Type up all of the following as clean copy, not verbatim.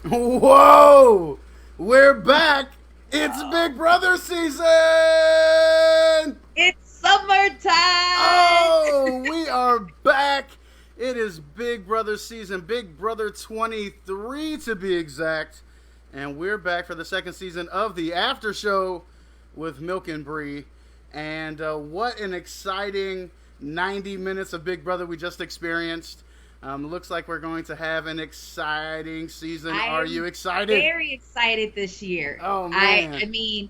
Whoa! We're back! It's Big Brother season! It's summertime! Oh, we are back! It is Big Brother season, Big Brother 23 to be exact. And we're back for the second season of the AfterShow with Milk and Bree. And what an exciting 90 minutes of Big Brother we just experienced. Looks like we're going to have an exciting season. Are you excited? Very excited this year. Oh, man. I mean,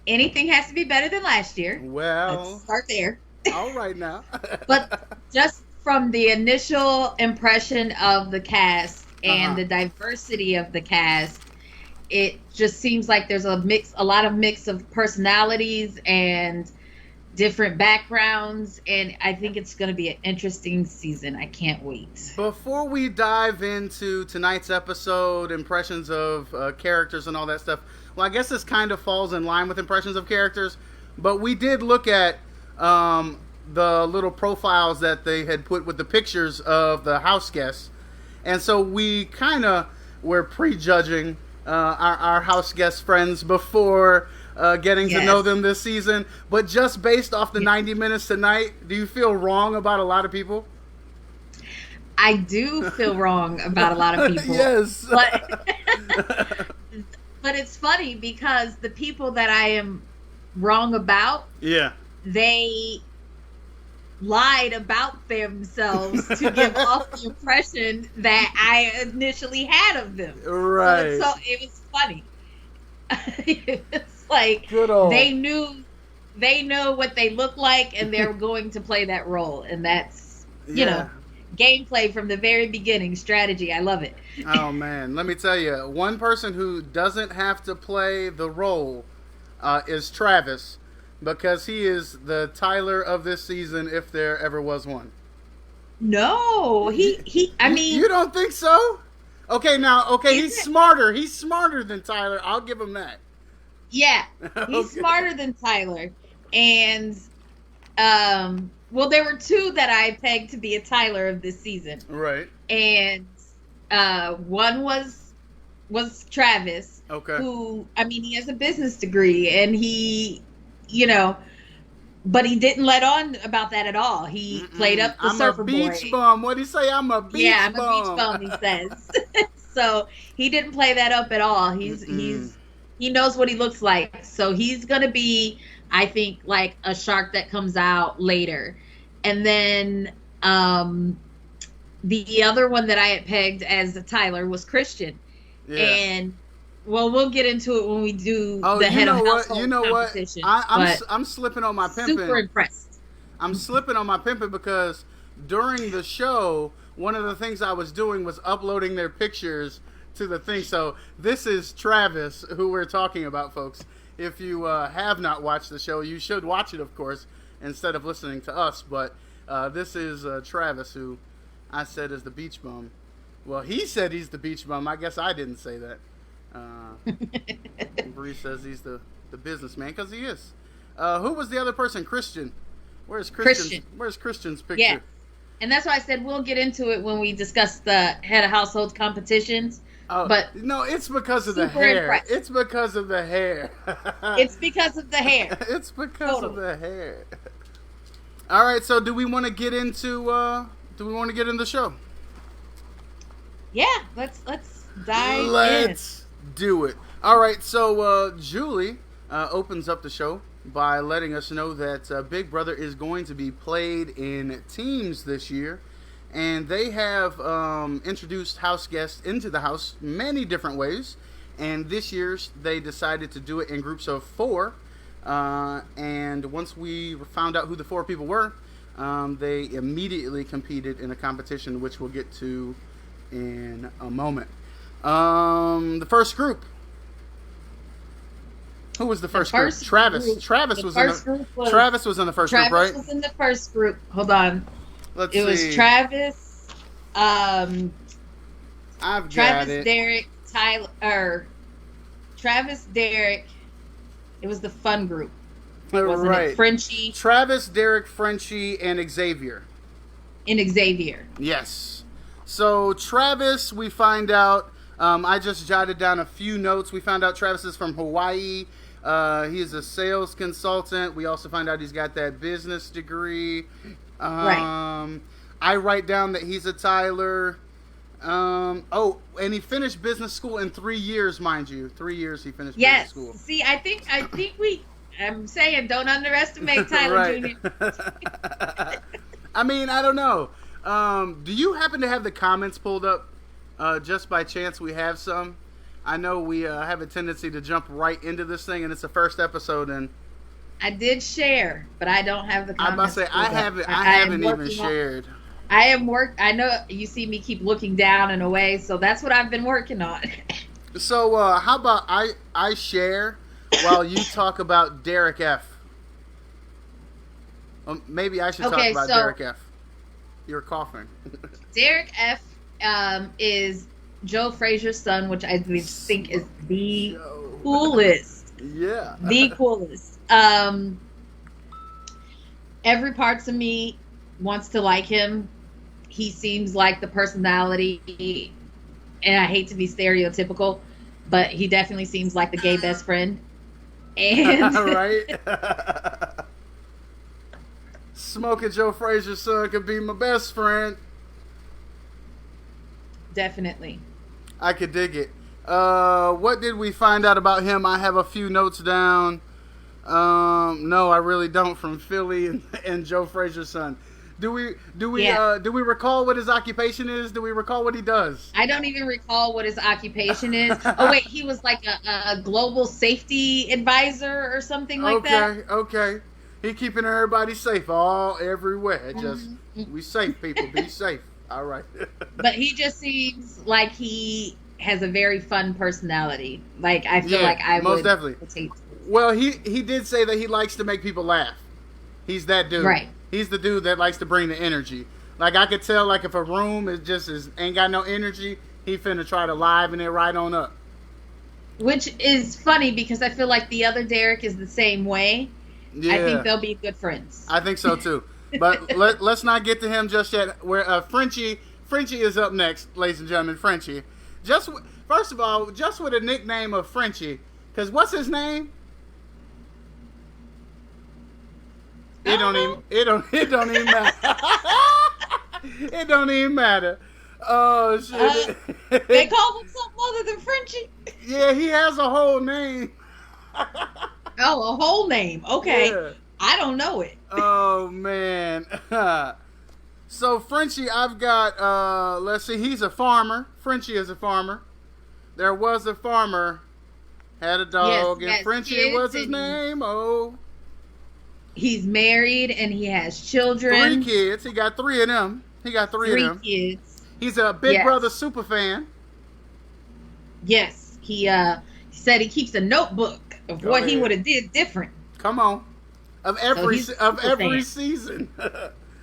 anything has to be better than last year. Well, let's start there. All right now. But just from the initial impression of the cast and the diversity of the cast, it just seems like there's a lot of mix of personalities and different backgrounds, and I think it's going to be an interesting season. I can't wait. Before we dive into tonight's episode, impressions of characters and all that stuff, well, I guess this kind of falls in line with impressions of characters, but we did look at the little profiles that they had put with the pictures of the house guests, and so we kind of were prejudging our house guest friends before getting to know them this season. But just based off the 90 minutes tonight, do you feel wrong about a lot of people? I do feel wrong about a lot of people. Yes. But it's funny because the people that I am wrong about, they lied about themselves to give off the impression that I initially had of them. Right. So it was funny. It's like they knew what they looked like, and they were going to play that role, and that's gameplay from the very beginning, strategy. I love it. Oh man, let me tell you, one person who doesn't have to play the role is Travis, because he is the Tyler of this season, if there ever was one. No, I mean, you don't think so? Okay, he's smarter. He's smarter than Tyler. I'll give him that. Yeah, he's smarter than Tyler. And, well, there were two that I pegged to be a Tyler of this season. Right. And one was Travis. Okay. Who, I mean, he has a business degree, and he, but he didn't let on about that at all. He played up the surfer boy. I'm a beach bum. What'd he say? I'm a beach bum. Yeah, I'm a beach bum, he says. So he didn't play that up at all. He knows what he looks like. So he's going to be, I think, like a shark that comes out later. And then the other one that I had pegged as a Tyler was Christian. Yeah. And well, we'll get into it when we do the head of household competition. I'm slipping on my pimping. Super impressed. I'm slipping on my pimping because during the show, one of the things I was doing was uploading their pictures to the thing. So this is Travis, who we're talking about, folks. If you have not watched the show, you should watch it, of course, instead of listening to us. But this is Travis, who I said is the beach bum. Well, he said he's the beach bum. I guess I didn't say that. Bree says he's the businessman, because he is. Who was the other person? Christian. Where's Christian's picture? Yeah. And that's why I said we'll get into it when we discuss the head of household competitions. Oh, but no, it's because of the hair. Impressed. It's because of the hair. It's because of the hair. It's because of the hair. All right, so do we want to get into the show? Yeah, let's dive in. Let's do it. All right, so Julie opens up the show by letting us know that Big Brother is going to be played in teams this year. And they have introduced house guests into the house many different ways. And this year they decided to do it in groups of 4. And once we found out who the 4 people were, they immediately competed in a competition, which we'll get to in a moment. The first group. Who was the first group? Travis. Travis was in the first group, right? Travis was in the first group. Hold on. Let's see. It was Travis. I've got Travis, it. Derek, Tyler. Travis, Derek. It was the fun group. Wasn't it? Frenchie. Travis, Derek, Frenchie, and Xavier. And Xavier. Yes. So Travis, we find out, I just jotted down a few notes. We found out Travis is from Hawaii. He is a sales consultant. We also find out he's got that business degree. Right. I write down that he's a Tyler. And he finished business school in 3 years, mind you. 3 years he finished business school. See, I think I'm saying don't underestimate Tyler Jr. I mean, I don't know. Do you happen to have the comments pulled up? Just by chance, we have some. I know we have a tendency to jump right into this thing, and it's the first episode, and I did share, but I don't have the comments. I must say I haven't even shared. I know you see me keep looking down and away, so that's what I've been working on. So how about I share while you talk about Derek F. Maybe I should talk about Derek F. You're coughing. Derek F. Is Joe Frazier's son, which I think is the coolest. Yeah. The coolest. Every parts of me wants to like him. He seems like the personality, and I hate to be stereotypical, but he definitely seems like the gay best friend. And right. Smoking Joe Frazier's son could be my best friend. Definitely. I could dig it. What did we find out about him? I have a few notes down. No, I really don't. From Philly and Joe Frazier's son. Do we recall what his occupation is? Do we recall what he does? I don't even recall what his occupation is. Oh wait, he was like a global safety advisor or something like that. Okay. He keeping everybody safe everywhere. Just we safe, people. Be safe. All right. But he just seems like he has a very fun personality. Like I feel like I most would definitely. Well, he did say that he likes to make people laugh. He's that dude. Right. He's the dude that likes to bring the energy. Like I could tell, like if a room ain't got no energy, he finna try to liven it right on up. Which is funny because I feel like the other Derek is the same way. Yeah. I think they'll be good friends. I think so too. But let's not get to him just yet. Where Frenchie is up next, ladies and gentlemen. Frenchie, first of all, just with a nickname of Frenchie, because what's his name? It don't even matter. It don't even matter. Oh shit! They call him something other than Frenchie. Yeah, he has a whole name. Oh, a whole name. Okay. Yeah. I don't know it. Oh man. So Frenchie, I've got let's see, he's a farmer. Frenchie is a farmer. There was a farmer, had a dog, and Frenchie was his name. Oh. He's married and he has children. 3 kids. He got 3 of them. He got three of them. 3 kids. He's a Big Brother super fan. Yes. He said he keeps a notebook of what he would have did different. Come on. Of every season.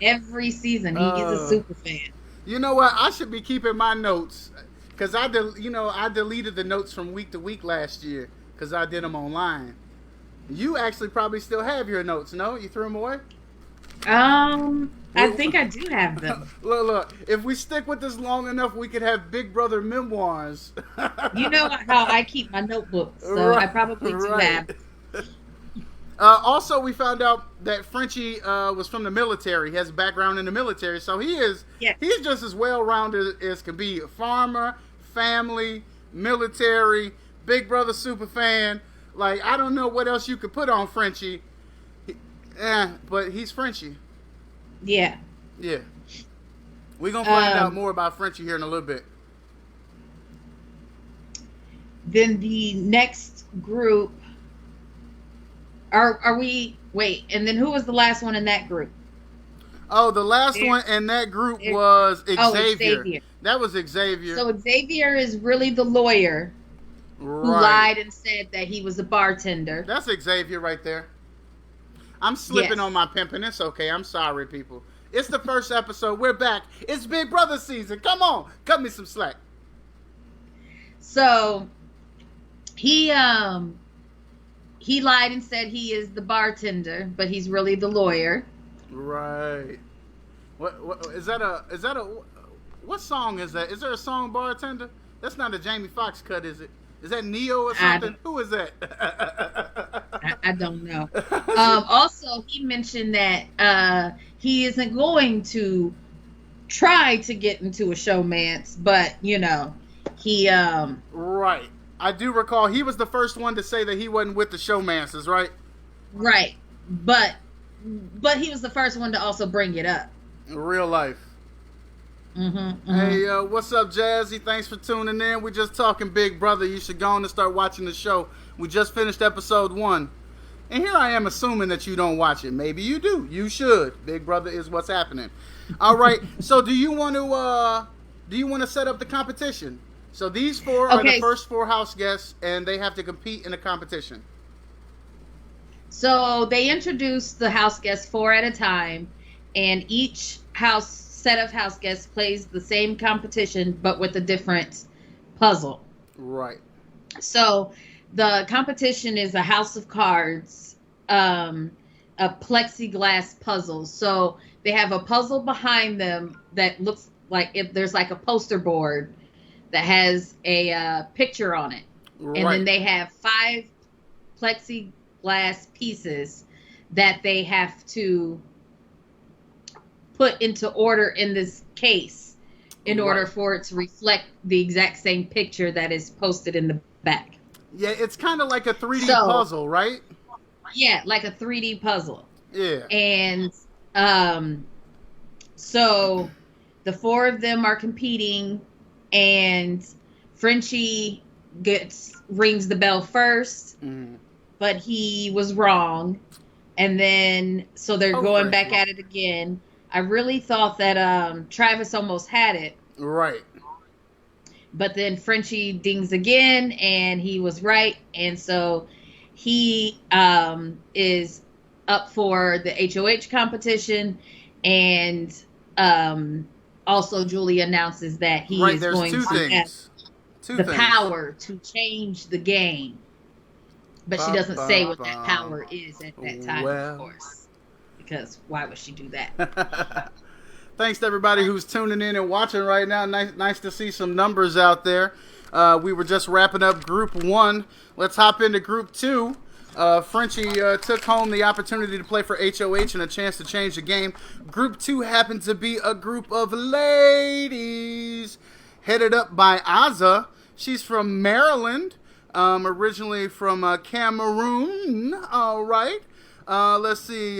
Every season, he's a super fan. You know what? I should be keeping my notes because I deleted the notes from week to week last year because I did them online. You actually probably still have your notes, no? You threw them away? I think I do have them. Look. If we stick with this long enough, we could have Big Brother memoirs. You know how I keep my notebooks, so right, I probably do have. Also, we found out that Frenchie was from the military. He has a background in the military, so he's just as well-rounded as can be. A farmer, family, military, Big Brother super fan. Like, I don't know what else you could put on Frenchie. But he's Frenchie. Yeah. Yeah. We're going to find out more about Frenchie here in a little bit. Then the next group... Are we... Wait, and then who was the last one in that group? Oh, the last one in that group was Xavier. Oh, Xavier. That was Xavier. So Xavier is really the lawyer who lied and said that he was a bartender. That's Xavier right there. I'm slipping on my pimping. It's okay. I'm sorry, people. It's the first episode. We're back. It's Big Brother season. Come on. Cut me some slack. So he lied and said he is the bartender, but he's really the lawyer. Right. What is that a what song is that? Is there a song, Bartender? That's not a Jamie Foxx cut, is it? Is that Neo or something? Who is that? I don't know. Also, he mentioned that he isn't going to try to get into a showmance, but he Right. I do recall he was the first one to say that he wasn't with the showmances, right? Right. But he was the first one to also bring it up. In real life. Hey, what's up, Jazzy? Thanks for tuning in. We're just talking Big Brother. You should go on and start watching the show. We just finished episode 1. And here I am assuming that you don't watch it. Maybe you do. You should. Big Brother is what's happening. All right. So do you want to set up the competition? So these 4 are the first 4 house guests, and they have to compete in a competition. So they introduce the house guests 4 at a time, and each set of house guests plays the same competition, but with a different puzzle. Right. So the competition is a house of cards, a plexiglass puzzle. So they have a puzzle behind them that looks like if there's like a poster board that has a picture on it. Right. And then they have 5 plexiglass pieces that they have to put into order in this case in order for it to reflect the exact same picture that is posted in the back. Yeah, it's kind of like a 3D puzzle, right? Yeah, like a 3D puzzle. Yeah. And so the 4 of them are competing, and Frenchie rings the bell first, but he was wrong. And then so they're going back at it again. I really thought that Travis almost had it. Right. But then Frenchie dings again, and he was right. And so he is up for the HOH competition. And also Julie announces that he is going to have the power to change the game. But she doesn't say what that power is at that time, of course. Because why would she do that? Thanks to everybody who's tuning in and watching right now. Nice to see some numbers out there. We were just wrapping up Group 1. Let's hop into Group 2. Frenchie took home the opportunity to play for HOH and a chance to change the game. Group 2 happened to be a group of ladies headed up by Azza. She's from Maryland, originally from Cameroon. All right. Let's see.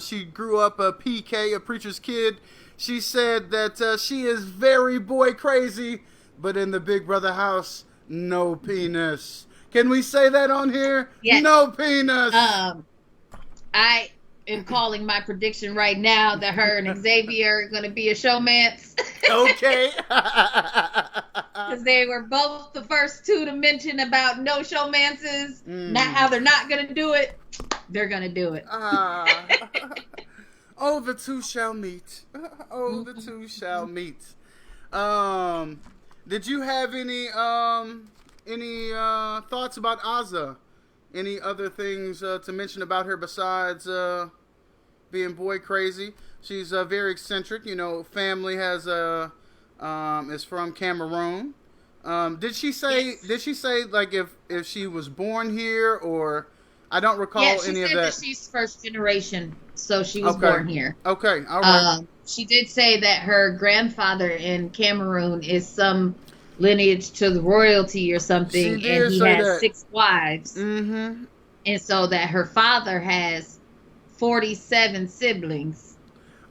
She grew up a PK, a preacher's kid. She said that she is very boy crazy, but in the Big Brother house, no penis. Can we say that on here? Yes. No penis. I am calling my prediction right now that her and Xavier are going to be a showmance. Okay. Because they were both the first 2 to mention about no showmances. Not how they're not going to do it. They're going to do it. Oh, the 2 shall meet. Oh, the 2 shall meet. Did you have any thoughts about Azza? Any other things to mention about her besides being boy crazy? She's very eccentric. Family has is from Cameroon. Did she say like if she was born here, or I don't recall any of that? Yeah, she said that she's first generation, so she was born here. Okay, all right. She did say that her grandfather in Cameroon is some lineage to the royalty or something, and he has 6 wives. Mm-hmm. And so that her father has 47 siblings.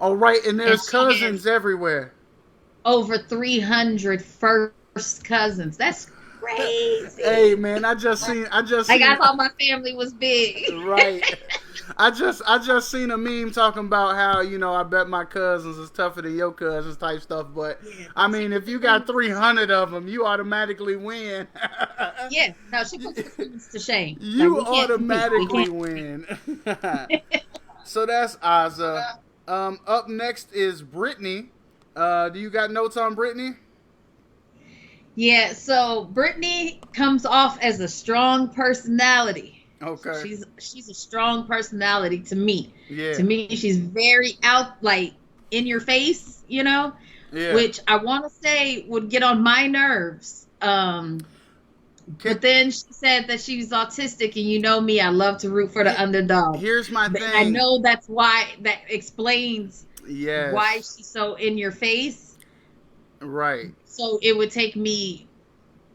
Oh, right, and there's cousins everywhere. Over 300 first cousins. That's crazy. Hey, man, I just seen. I thought my family was big. Right. I just seen a meme talking about how, I bet my cousins is tougher than your cousins type stuff. But, I mean, if you got 300 of them, you automatically win. Yeah. No, she puts the students to shame. You automatically win. So that's Azza. Up next is Brittany. Do you got notes on Brittany? Yeah, so Brittany comes off as a strong personality. Okay. She's a strong personality to me. Yeah. To me, she's very in your face, Yeah. which I want to say would get on my nerves But then she said that she's autistic, and you know me, I love to root for the underdog. Here's my thing. I know that explains yes. why she's so in your face. Right. So it would take me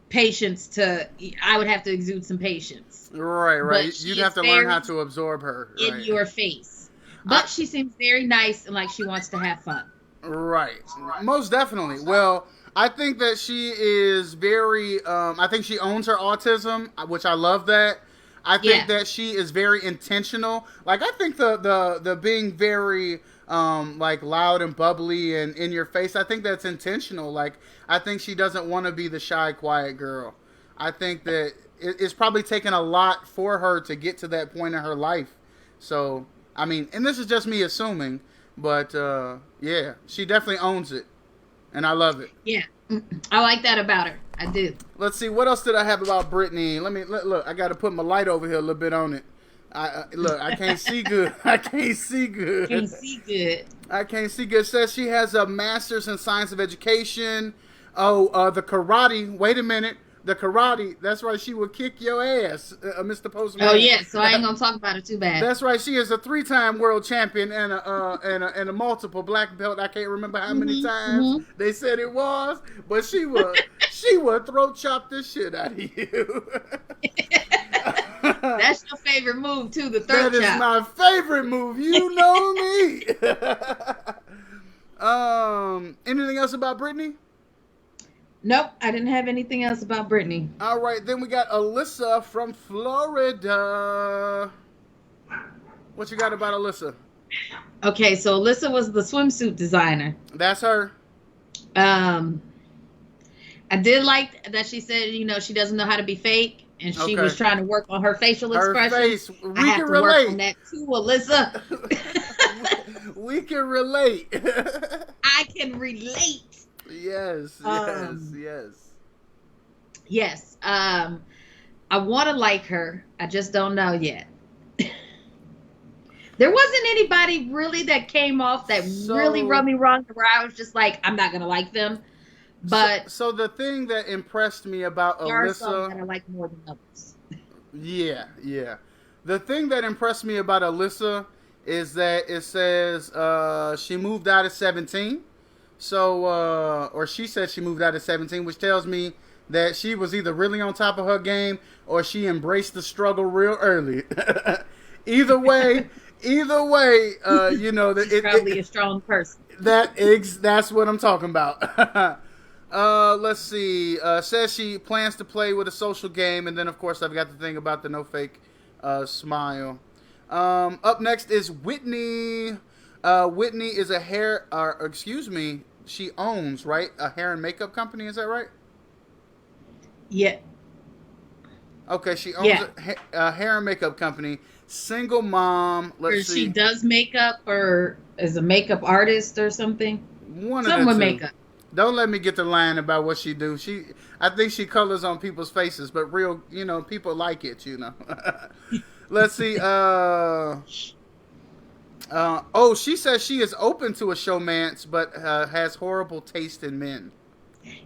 patience I would have to exude some patience. Right. You'd have to learn how to absorb her. In your face. But she seems very nice and like she wants to have fun. Right. Most definitely. Well, I think that she is very, I think she owns her autism, which I love that. I think that she is very intentional. Like, I think the being very, like, loud and bubbly and in your face, I think that's intentional. Like, I think she doesn't want to be the shy, quiet girl. I think that it's probably taken a lot for her to get to that point in her life. So, I mean, and this is just me assuming, but, yeah, she definitely owns it. And I love it. Yeah. I like that about her. I do. Let's see. What else did I have about Brittany? Look. I got to put my light over here a little bit on it. I can't see good. I can't see good. Can't see good. I can't see good. It says she has a master's in science of education. Oh, the karate. Wait a minute. The karate. That's right. She will kick your ass, Mr. Postman. Oh yeah. So I ain't gonna talk about it too bad. That's right. She is a 3-time world champion and a multiple black belt. I can't remember how many times they said it was, but she would throat chop the shit out of you. That's your favorite move too, the throat chop. That is my favorite move. You know me. Anything else about Brittany? Nope, I didn't have anything else about Brittany. All right, then we got Alyssa from Florida. What you got about Alyssa? Okay, so Alyssa was the swimsuit designer. That's her. I did like that she said, she doesn't know how to be fake, and she was trying to work on her facial expression. Her face. I have to work on that too, Alyssa. We can relate. I can relate. Yes. Yes. I want to like her. I just don't know yet. There wasn't anybody really that came off that really rubbed me wrong where I was just like, I'm not going to like them. But so the thing that impressed me about there Alyssa, are some that I like more than others. Yeah. The thing that impressed me about Alyssa is that it says she moved out at 17. So, or she said she moved out at 17, which tells me that she was either really on top of her game or she embraced the struggle real early. Either way, she's probably a strong person. That's what I'm talking about. Let's see. Says she plans to play with a social game, and then of course I've got the thing about the no fake smile. Up next is Whitney. Whitney is she owns, right, a hair and makeup company, is that right? Yeah. Okay, she owns a hair and makeup company. Single mom, let's see. She does makeup or is a makeup artist or something. Something with makeup. Don't let me get to lying about what she do. I think she colors on people's faces, but real, people like it, Let's see, she says she is open to a showmance, but has horrible taste in men.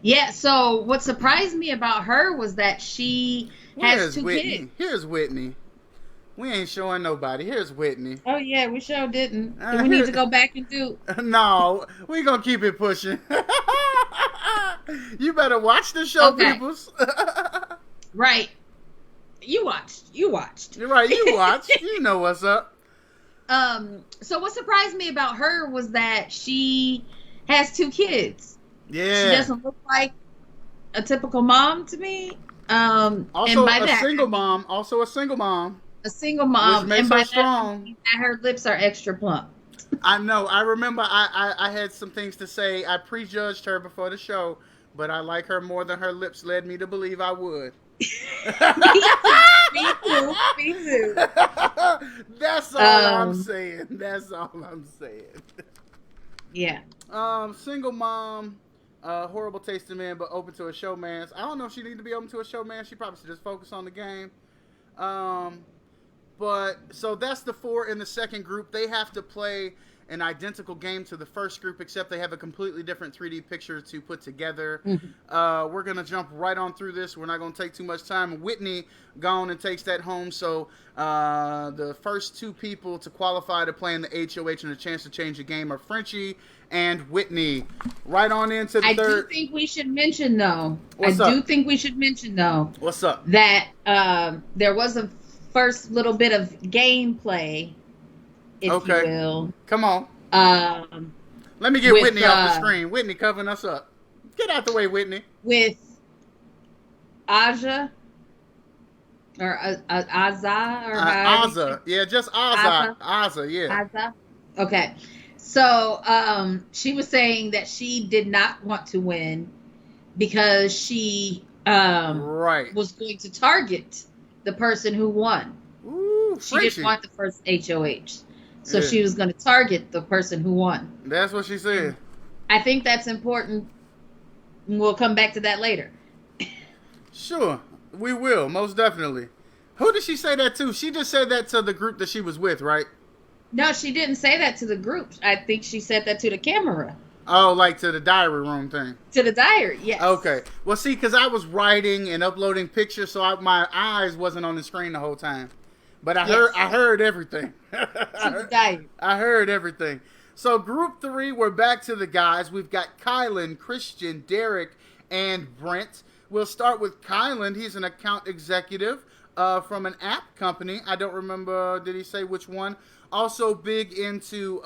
Yeah, so what surprised me about her was that she has 2 kids. Here's Whitney. We ain't showing nobody. Here's Whitney. Oh, yeah, we sure didn't. Do we need to go back and do? No, we gonna keep it pushing. You better watch the show, peoples. Right. You watched. You're right, you watched. You know what's up. So what surprised me about her was that she has 2 kids. Yeah. She doesn't look like a typical mom to me. Also a single mom. A single mom. Which makes her strong. That her lips are extra plump. I know. I remember I had some things to say. I prejudged her before the show, but I like her more than her lips led me to believe I would. Me too. That's all I'm saying. Yeah. Single mom, horrible taste in men, but open to a showmance. I don't know if she needs to be open to a showmance. She probably should just focus on the game. But so that's the 4 in the second group. They have to play an identical game to the first group, except they have a completely different 3D picture to put together. We're going to jump right on through this. We're not going to take too much time. Whitney gone and takes that home. So the first two people to qualify to play in the HOH and a chance to change the game are Frenchie and Whitney. Right on into the third. I do think we should mention, though. What's up? What's up? That there was a first little bit of gameplay, if you will. Come on. Let me get Whitney off the screen. Whitney covering us up. Get out the way, Whitney. With Aja. Or Aza. Or Aza. Yeah, just Aza. Aza, yeah. Aza. Okay. So she was saying that she did not want to win because she was going to target the person who won. Ooh, she didn't want the first HOH. So she was going to target the person who won. That's what she said. I think that's important. We'll come back to that later. Sure. We will, most definitely. Who did she say that to? She just said that to the group that she was with, right? No, she didn't say that to the group. I think she said that to the camera. Oh, like to the diary room thing? To the diary, yes. Okay. Well, see, because I was writing and uploading pictures, so my eyes wasn't on the screen the whole time. But I heard everything. I heard everything. So group 3, we're back to the guys. We've got Kylan, Christian, Derek, and Brent. We'll start with Kylan. He's an account executive from an app company. I don't remember, did he say which one? Also big into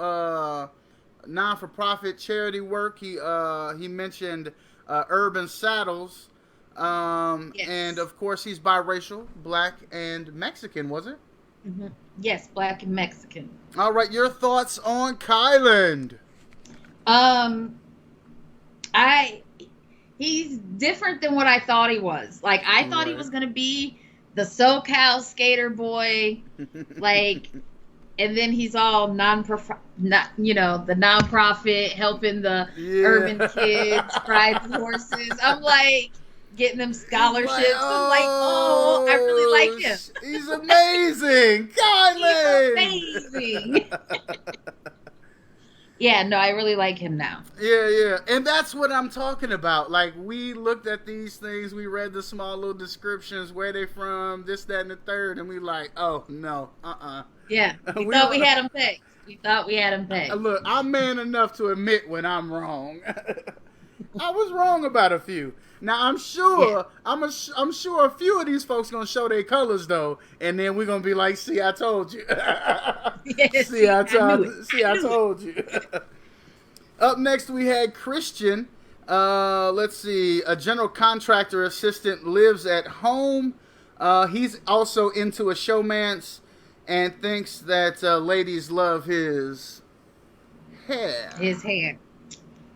non-for-profit charity work. He mentioned Urban Saddles. And of course he's biracial, black and Mexican, was it? Mm-hmm. Yes, black and Mexican. All right, your thoughts on Kylan? He's different than what I thought he was. Like, I thought he was going to be the SoCal skater boy, like, and then he's all the nonprofit, helping the urban kids ride horses. I'm like, getting them scholarships. I'm like, oh, I really like him. He's amazing. Kylan! He's amazing. Yeah, no, I really like him now. Yeah. And that's what I'm talking about. Like, we looked at these things, we read the small little descriptions, where they from, this, that, and the third, and we like, oh, no, Yeah, we thought we had him pegged. Look, I'm man enough to admit when I'm wrong. I was wrong about a few. Now I'm sure, I'm sure a few of these folks gonna show their colors though, and then we're gonna be like, "See, I told you." See, I told you. Up next, we had Christian. Let's see, a general contractor assistant, lives at home. He's also into a showmance and thinks that ladies love his hair.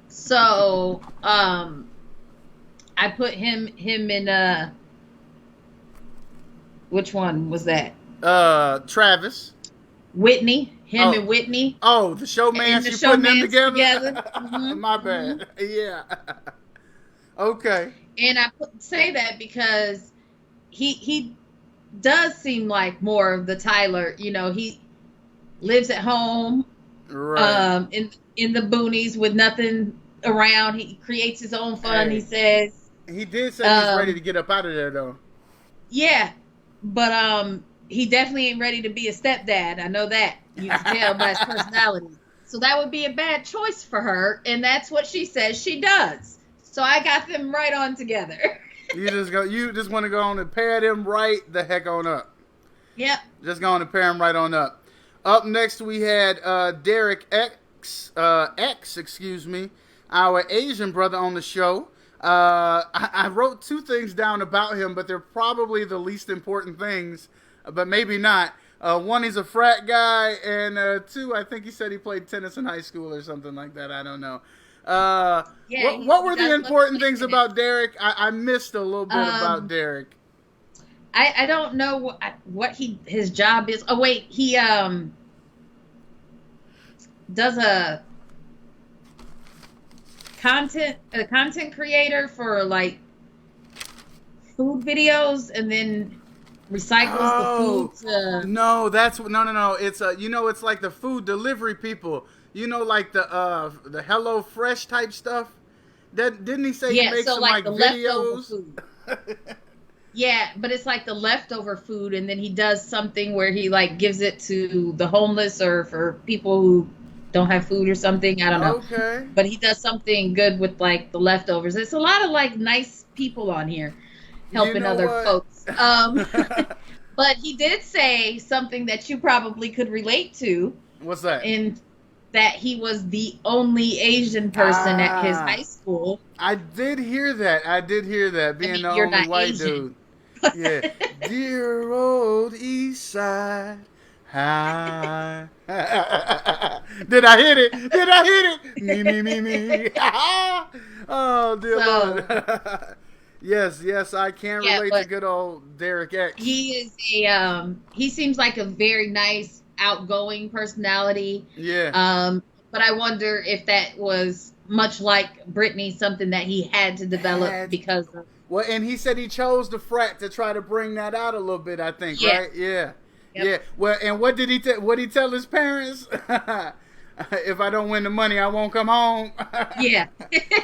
So, I put him in which one was that? Travis. Whitney. And Whitney. Oh, the showman. You putting them together? Mm-hmm. My bad. Yeah. Okay. And I say that because he does seem like more of the Tyler. You know, he lives at home, right? In the boonies with nothing around. He creates his own fun. Hey, he says. He did say he's ready to get up out of there, though. Yeah, but he definitely ain't ready to be a stepdad. I know that. You can tell by his personality. So that would be a bad choice for her, and that's what she says she does. So I got them right on together. You just want to go on and pair them right the heck on up. Yep. Just go on and pair them right on up. Up next we had Derek X, our Asian brother on the show. I wrote 2 things down about him, but they're probably the least important things, but maybe not. 1, he's a frat guy, and 2, I think he said he played tennis in high school or something like that. I don't know. What were the important things about Derek? I missed a little bit about Derek. I don't know what his job is. Oh wait, he does a content creator for like food videos, and then recycles the food to... No, that's no. It's it's like the food delivery people. like the Hello Fresh type stuff. That didn't he say he Yeah, makes so some like like the leftover videos? food. Yeah, but it's like the leftover food, and then he does something where he like gives it to the homeless or for people who don't have food or something. I don't know. Okay. But he does something good with like the leftovers. It's a lot of like nice people on here You helping know other what? folks. But he did say something that you probably could relate to, What's that? in that he was the only Asian person at his high Ah, school. I did hear that. I did hear that. I Being mean, the you're only not white Asian. dude. Yeah. Dear old East Side High. Did I hit it? Did I hit it? Me. Oh, dear So Lord. Yes, I can yeah, relate to but good old Derek X. he is he seems like a very nice, outgoing personality. Yeah. But I wonder if that was much like Britney, something that he had to develop Had, because of, well, and he said he chose the frat to try to bring that out a little bit, I think, yeah, right? Yeah. yep, Yeah. Well, and what did he tell his parents? If I don't win the money, I won't come home. yeah.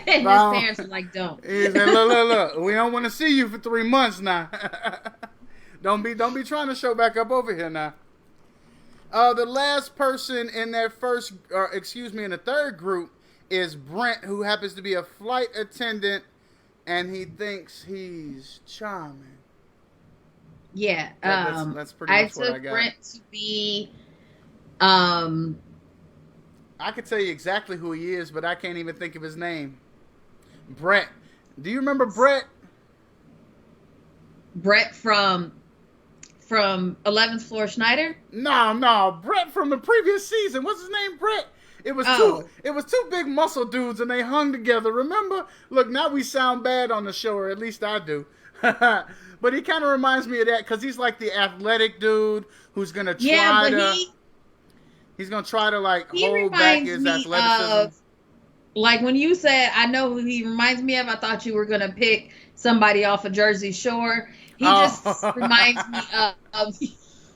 And his Um, parents were like, "Don't." he said, look. We don't want to see you for 3 months now. don't be trying to show back up over here now. The last person in that in the third group is Brent, who happens to be a flight attendant, and he thinks he's charming. Yeah. That's pretty I much what I took got. Brent to be um I could tell you exactly who he is, but I can't even think of his name. Brett. Do you remember Brett? Brett from 11th Floor Schneider. No, Brett from the previous season. What's his name? Brett. It was two big muscle dudes, and they hung together. Remember? Look, now we sound bad on the show, or at least I do. But he kind of reminds me of that because he's like the athletic dude who's gonna try Yeah, but to. He's gonna try to like he hold back reminds his me athleticism. of, like when you said, I know who he reminds me of. I thought you were gonna pick somebody off of Jersey Shore. He just reminds me of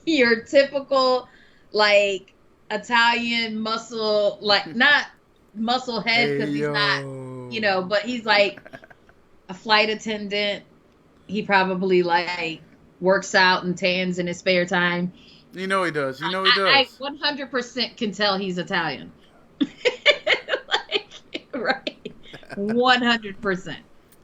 your typical like Italian muscle, like not muscle head because he's not, but he's like a flight attendant. He probably like works out and tans in his spare time. You know he does. I 100% can tell he's Italian. Right. 100%.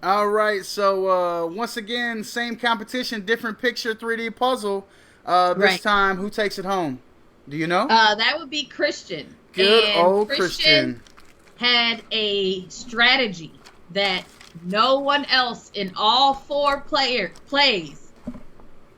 All right. So once again, same competition, different picture, 3D puzzle. This Right. time, who takes it home? Do you know? That would be Christian. Good And old Christian. had a strategy that no one else in all four plays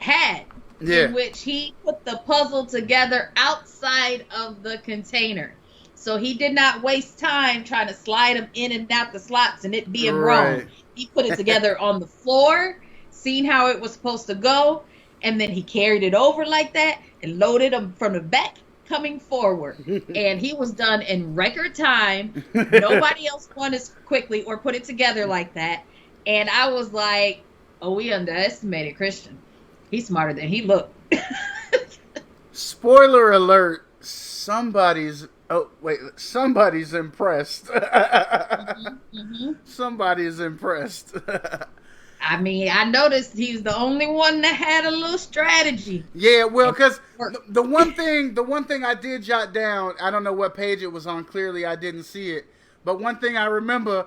had. Yeah. In which he put the puzzle together outside of the container. So he did not waste time trying to slide them in and out the slots and it being wrong. He put it together on the floor, seen how it was supposed to go, and then he carried it over like that and loaded them from the back coming forward. And he was done in record time. Nobody else won as quickly or put it together like that. And I was like, oh, we underestimated Christian. He's smarter than he looked. Spoiler alert, somebody's impressed. Somebody's impressed. I mean, I noticed he was the only one that had a little strategy. Yeah, well, because the one thing I did jot down, I don't know what page it was on, clearly I didn't see it, but one thing I remember,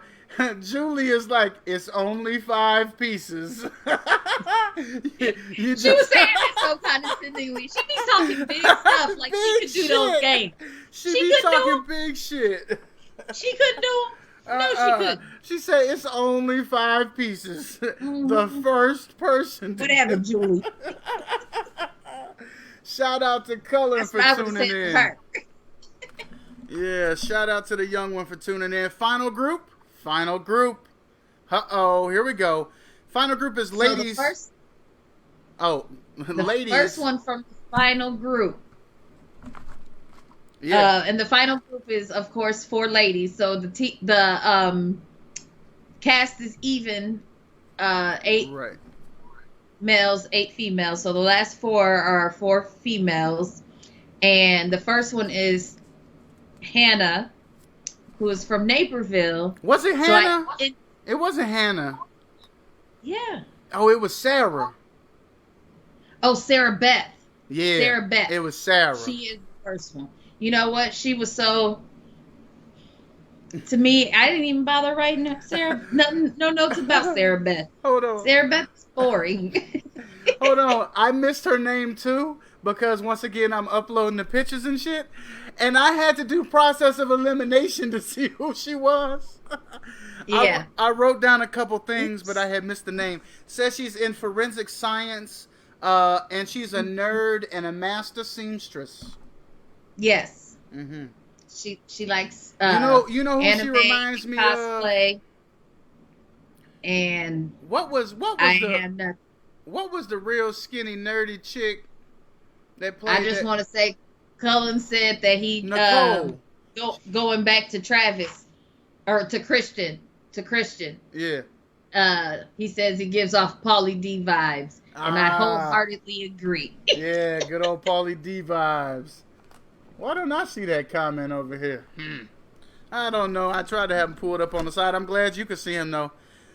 Julie is like, it's only 5 pieces. She was saying it so condescendingly. She be talking big stuff like she could do those games. She be talking big shit. She couldn't do them. No, she couldn't. She said it's only 5 pieces. Mm-hmm. The first person. Whatever, Julie. Shout out to Color That's for what I would tuning say to in. her. Yeah, shout out to the young one for tuning in. Final group. Uh-oh, here we go. Final group is ladies. The first one from the final group. Yeah. And the final group is, of course, 4 ladies. So the cast is even, 8 males, 8 females. So the last 4 are 4 females, and the first one is Hannah, who is from Naperville. Was it So Hannah? It wasn't Hannah. yeah. Oh, it was Sarah. Oh, Sarah Beth. Yeah. Sarah Beth. It was Sarah. She is the first one. You know what? She was so. To me, I didn't even bother writing Sarah. No notes about Sarah Beth. Hold on. Sarah Beth is boring. Hold on. I missed her name too because once again I'm uploading the pictures and shit, and I had to do process of elimination to see who she was. Yeah. I wrote down a couple things, but I had missed the name. Says she's in forensic science, and she's a nerd and a master seamstress. Yes. Mm-hmm. She likes you know who anime, she reminds me cosplay, of. And what was the real skinny nerdy chick that played? I just want to say, Cullen said that he Nicole. Going back to Travis or to Christian. Yeah. He says he gives off Pauly D vibes, and I wholeheartedly agree. Yeah, good old Pauly D vibes. Why don't I see that comment over here? I don't know. I tried to have him pulled up on the side. I'm glad you could see him though.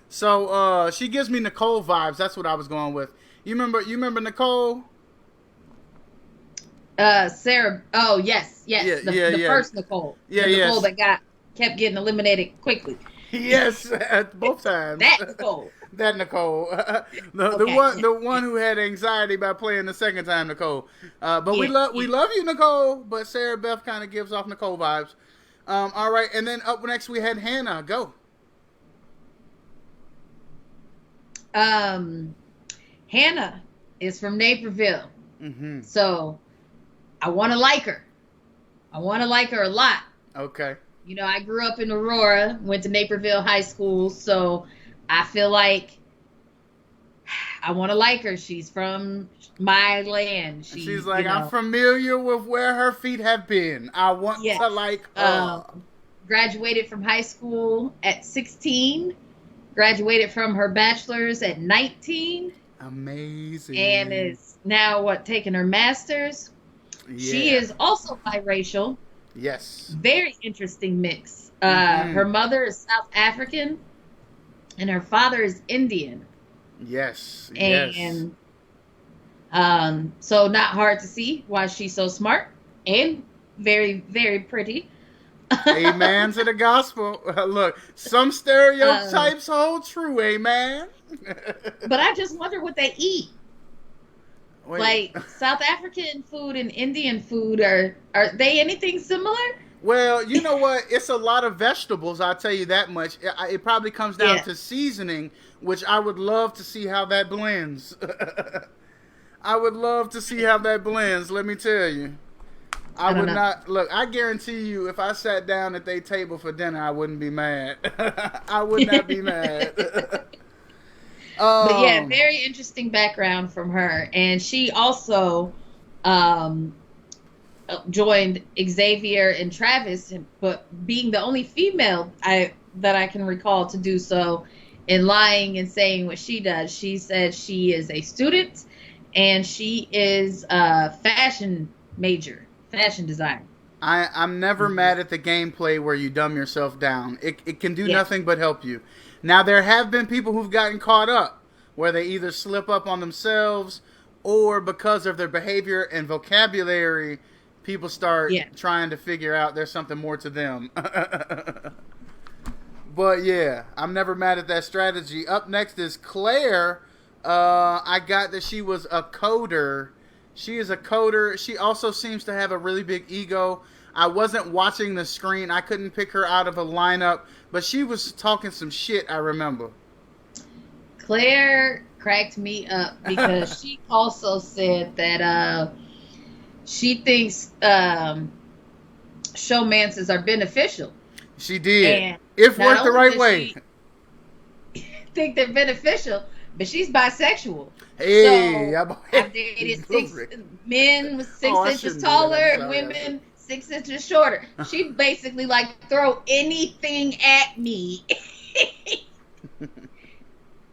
So she gives me Nicole vibes. That's what I was going with. You remember Nicole? Sarah. Oh yes. Yeah, the first Nicole. Yeah, the Nicole that kept getting eliminated quickly. Yes, at both times. That Nicole. That Nicole. The one who had anxiety by playing the second time Nicole. But we love you, Nicole. But Sarah Beth kind of gives off Nicole vibes. All right, and then up next we had Hannah. Go. Hannah is from Naperville. Mm-hmm. So I want to like her. I want to like her a lot. Okay. You know, I grew up in Aurora, went to Naperville High School, so I feel like I want to like her. She's from my land. She's like, I'm familiar with where her feet have been. I want to like her. Graduated from high school at 16. Graduated from her bachelor's at 19. Amazing. And is now, taking her master's. Yeah. She is also biracial. Yes. Very interesting mix. Her mother is South African, and her father is Indian. Yes. And so not hard to see why she's so smart and very, very pretty. Amen to the gospel. Look, some stereotypes hold true. Amen. But I just wonder what they eat. Wait. Like South African food and Indian food, are they anything similar? Well, you know what? It's a lot of vegetables, I'll tell you that much. It probably comes down to seasoning, which I would love to see how that blends. I would love to see how that blends, let me tell you. I would not. Look, I guarantee you, if I sat down at their table for dinner, I wouldn't be mad. I would not be mad. But yeah, very interesting background from her. And she also joined Xavier and Travis, but being the only female that I can recall to do so, in lying and saying what she does. She said she is a student and she is a fashion designer. I'm never mad at the gameplay where you dumb yourself down. It can do nothing but help you. Now, there have been people who've gotten caught up where they either slip up on themselves or because of their behavior and vocabulary, people start trying to figure out there's something more to them. But yeah, I'm never mad at that strategy. Up next is Claire. I got that she was a coder. She is a coder. She also seems to have a really big ego. I wasn't watching the screen. I couldn't pick her out of a lineup, but she was talking some shit, I remember. Claire cracked me up because she also said that she thinks showmances are beneficial. She did. And if worked the right way. Think they're beneficial, but she's bisexual. Hey, so I've dated 6 men with 6 inches taller and women 6 inches shorter. She basically throw anything at me.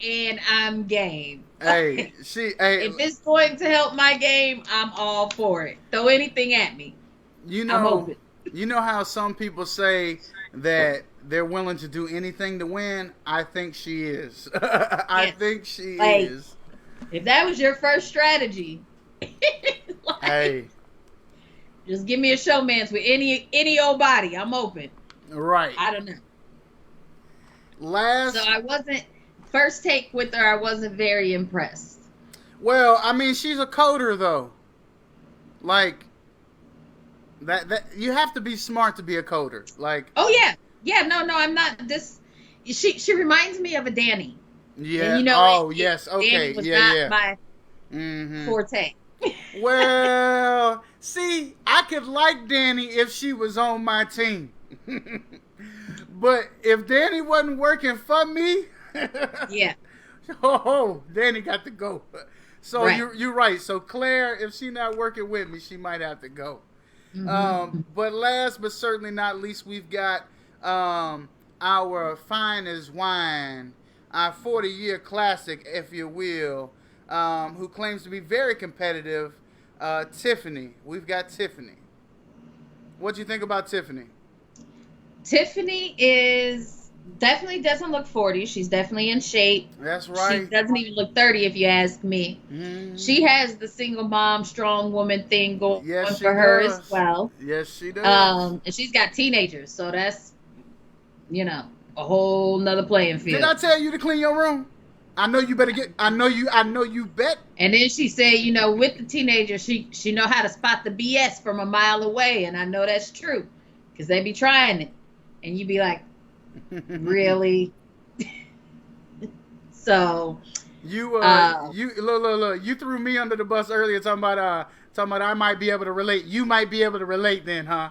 And I'm game. Hey, if it's going to help my game, I'm all for it. Throw anything at me. You know, I'm open. You know how some people say that they're willing to do anything to win? I think she is. I Yes. think she Like, is. if that was your first strategy, like, Hey, just give me a showman's with any old body. I'm open. right. I don't know. Last. So I wasn't first take with her. I wasn't very impressed. Well, I mean, she's a coder though. Like that you have to be smart to be a coder. Like, Oh yeah. No, I'm not. This she reminds me of a Danny. yeah. And you know, Oh, yes. Okay. Danny was Yeah, not yeah. my Mm-hmm. forte. Well, see, I could like Danny if she was on my team. But if Danny wasn't working for me, Yeah. oh, Danny got to go. So Right. you're right. So Claire, if she's not working with me, she might have to go. Mm-hmm. But last but certainly not least, we've got our fine as wine, our 40-year classic, if you will, who claims to be very competitive, Tiffany. We've got Tiffany. What do you think about Tiffany? Tiffany is definitely doesn't look 40. She's definitely in shape. That's right. She doesn't even look 30 if you ask me. Mm-hmm. She has the single mom, strong woman thing going Yes, she for her does. as well. Yes, she does. And she's got teenagers, so that's, a whole nother playing field. Did I tell you to clean your room? I know you better get. I know you bet. And then she said, with the teenagers, she know how to spot the BS from a mile away, and I know that's true, because they be trying it, and you be like, really? So You look, you threw me under the bus earlier talking about I might be able to relate. You might be able to relate then, huh?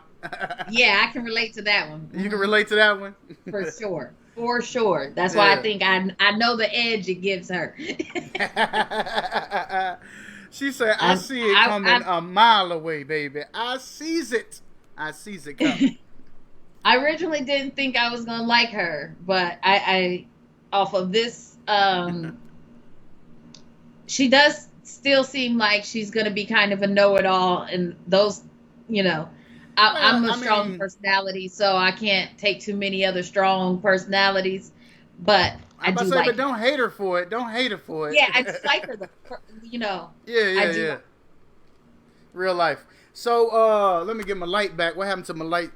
yeah, I can relate to that one. You can relate to that one? For sure. That's why I think I know the edge it gives her. She said, I see it coming a mile away, baby. I sees it coming. I originally didn't think I was gonna like her, but I off of this, she does still seem like she's gonna be kind of a know-it-all, and those, I'm a strong personality, so I can't take too many other strong personalities, but I do like her. But don't hate her for it. Don't hate her for it. Yeah, I just like her. Yeah. Real life. So let me get my light back. What happened to my light?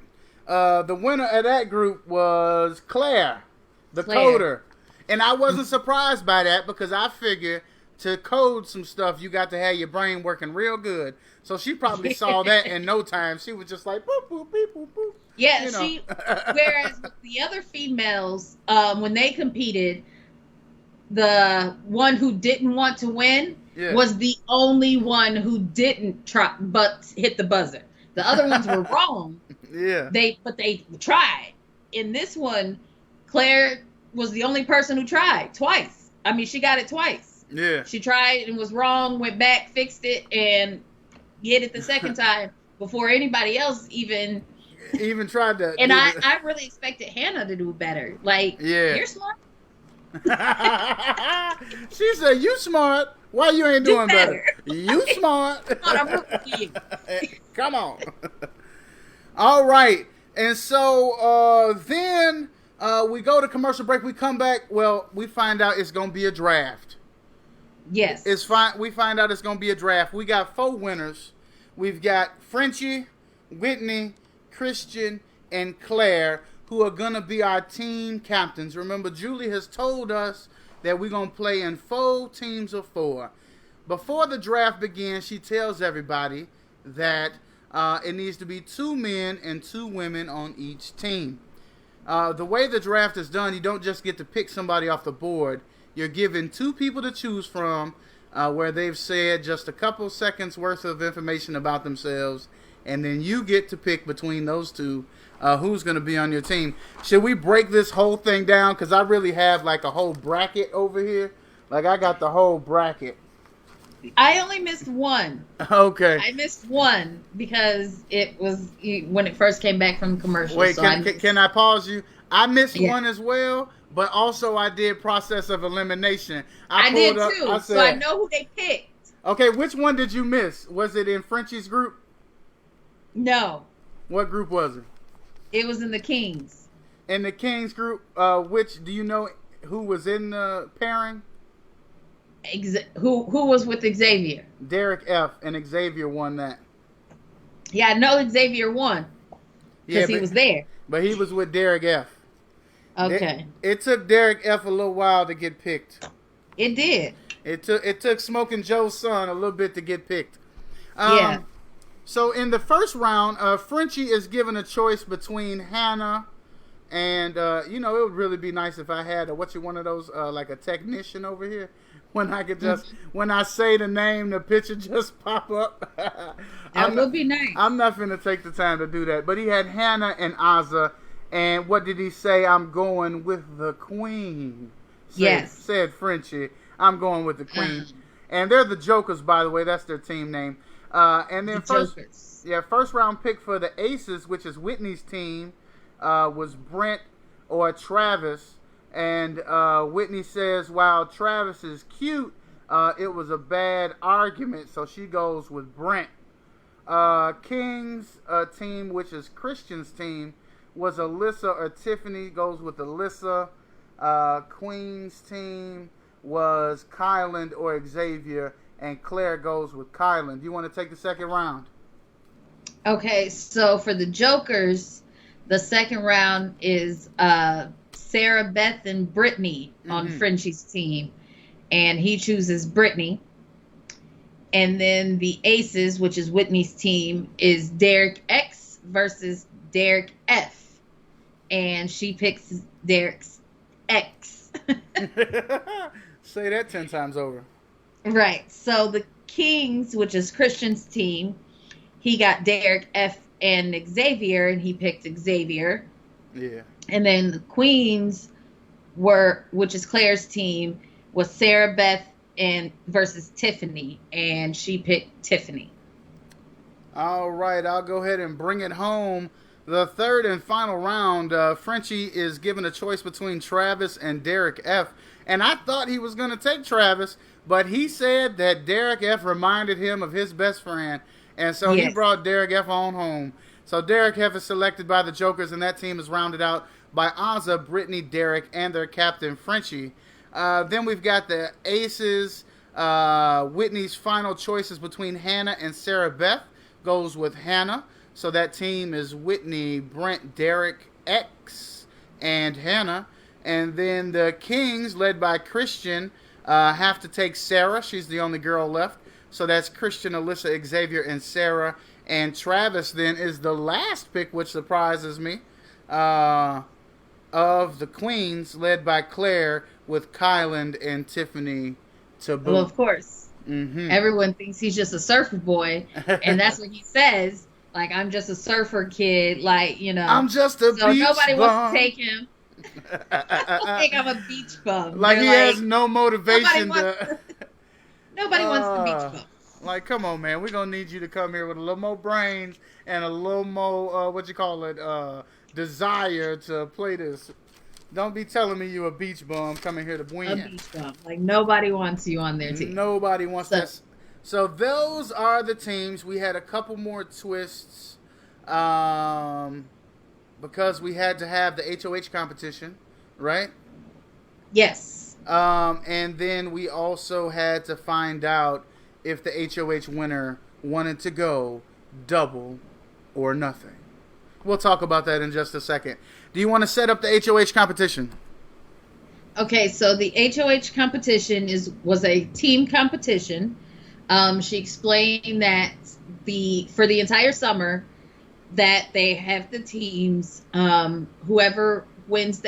The winner of that group was Claire, the coder. And I wasn't surprised by that because I figured to code some stuff, you got to have your brain working real good. So she probably saw that in no time. She was just like, boop, boop, beep, boop, boop. Yeah, whereas with the other females, when they competed, the one who didn't want to win was the only one who didn't try but hit the buzzer. The other ones were wrong. Yeah. But they tried. In this one, Claire was the only person who tried twice. I mean, she got it twice. Yeah. She tried and was wrong, went back, fixed it, and hit it the second time before anybody else even tried to. And I really expected Hannah to do better. Like, you're smart. She said, "You smart. Why you ain't doing better? You smart. Come on." All right, and so then we go to commercial break. We come back. Well, we find out it's gonna be a draft. Yes, it's fine. We find out it's gonna be a draft. We got 4 winners. We've got Frenchie, Whitney, Christian, and Claire, who are going to be our team captains. Remember, Julie has told us that we're going to play in 4 teams of 4. Before the draft begins, she tells everybody that it needs to be 2 men and 2 women on each team. The way the draft is done, you don't just get to pick somebody off the board. You're given 2 people to choose from where they've said just a couple seconds worth of information about themselves, and then you get to pick between those 2 who's going to be on your team. Should we break this whole thing down? Because I really have like a whole bracket over here. Like I got the whole bracket. I only missed one. Okay. I missed one because it was when it first came back from commercial. Wait, so can I pause you? I missed one as well, but also I did process of elimination. I did too, so I know who they picked. Okay, which one did you miss? Was it in Frenchie's group? No. What group was it? It was in the Kings. In the Kings group, which do you know who was in the pairing? Who was with Xavier? Derek F. and Xavier won that. Yeah, I know Xavier won because he was there. But he was with Derek F. Okay. It took Derek F. a little while to get picked. It did. It took Smoking Joe's son a little bit to get picked. Yeah. So in the first round, Frenchie is given a choice between Hannah and it would really be nice if I had one of those like a technician over here. When I could just, when I say the name, the picture just pop up. That would be nice. I'm not going to take the time to do that. But he had Hannah and Azza. And what did he say? I'm going with the queen. Said Frenchie. I'm going with the queen. And they're the Jokers, by the way. That's their team name. And then first round pick for the Aces, which is Whitney's team, was Brent or Travis. And Whitney says, while Travis is cute, it was a bad argument, so she goes with Brent. King's team, which is Christian's team, was Alyssa or Tiffany, goes with Alyssa. Queen's team was Kyland or Xavier, and Claire goes with Kyland. Do you want to take the second round? Okay, so for the Jokers, the second round is Sarah, Beth, and Brittany on Frenchie's team. And he chooses Brittany. And then the Aces, which is Whitney's team, is Derek X versus Derek F. And she picks Derek's X. Say that 10 times over. Right. So the Kings, which is Christian's team, he got Derek F and Xavier, and he picked Xavier. Yeah. And then the Queens which is Claire's team, was Sarah Beth versus Tiffany, and she picked Tiffany. All right, I'll go ahead and bring it home. The third and final round, Frenchie is given a choice between Travis and Derek F. And I thought he was going to take Travis, but he said that Derek F reminded him of his best friend, and so he brought Derek F on home. So Derek F is selected by the Jokers, and that team is rounded out by Azza, Brittany, Derek, and their captain, Frenchie. Then we've got the Aces. Whitney's final choices between Hannah and Sarah Beth goes with Hannah. So that team is Whitney, Brent, Derek, X, and Hannah. And then the Kings, led by Christian, have to take Sarah. She's the only girl left. So that's Christian, Alyssa, Xavier, and Sarah. And Travis then is the last pick, which surprises me, of the Queens, led by Claire, with Kyland and Tiffany to boot. Well, of course. Mm-hmm. Everyone thinks he's just a surfer boy, and that's what he says. Like, I'm just a surfer kid, like, I'm just a beach bum. So nobody wants to take him. I think I'm a beach bum. Like, he has no motivation Nobody wants the beach bum. Like, come on, man. We're going to need you to come here with a little more brains and a little more, desire to play this. Don't be telling me you a beach bum coming here to win. A beach bum. Like, nobody wants you on their team. Nobody wants that. So those are the teams. We had a couple more twists because we had to have the HOH competition, right? Yes. And then we also had to find out if the HOH winner wanted to go double or nothing. We'll talk about that in just a second. Do you want to set up the HOH competition? Okay, so the HOH competition was a team competition. She explained that for the entire summer that they have the teams, whoever wins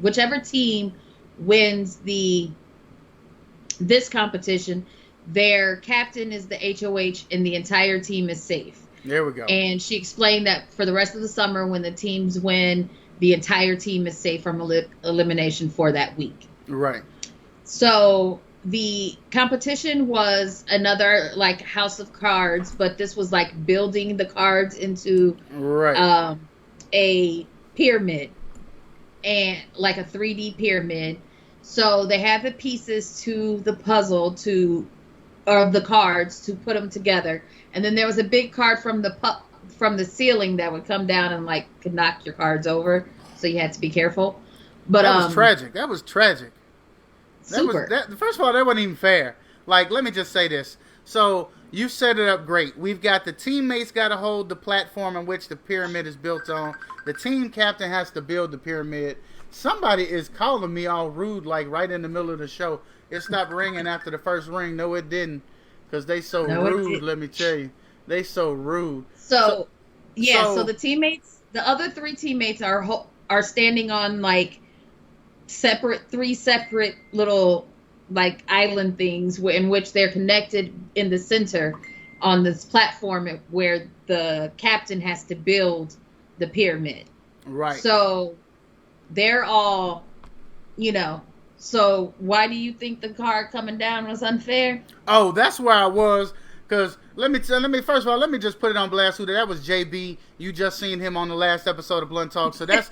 whichever team wins this competition, their captain is the HOH and the entire team is safe. There we go. And she explained that for the rest of the summer, when the teams win, the entire team is safe from elimination for that week. Right. So the competition was another like House of Cards, but this was like building the cards into a pyramid, and like a 3D pyramid. So they have the pieces to the puzzle of the cards to put them together. And then there was a big card from the from the ceiling that would come down and like could knock your cards over. So you had to be careful. But that was tragic. That was tragic. Super. First of all, that wasn't even fair. Like, let me just say this. So you set it up great. We've got the teammates got to hold the platform in which the pyramid is built on. The team captain has to build the pyramid. Somebody is calling me all rude, like right in the middle of the show. It stopped ringing after the first ring. No, it didn't, because they so rude. Let me tell you, they so rude. So the teammates, the other 3 teammates are standing on like three separate little like island things in which they're connected in the center on this platform where the captain has to build the pyramid. Right. So they're all, so why do you think the card coming down was unfair? Oh, that's where I was. Because let me first of all, let me just put it on blast. That was JB. You just seen him on the last episode of Blunt Talk. So that's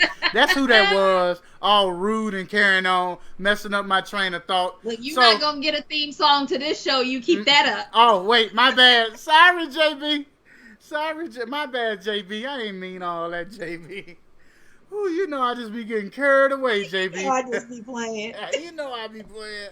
who that was. All rude and carrying on, messing up my train of thought. Well, you're not gonna get a theme song to this show. You keep that up. Oh wait, my bad. Sorry, JB. My bad, JB. I ain't mean all that, JB. Ooh, I just be getting carried away, JB. I just be playing. I be playing.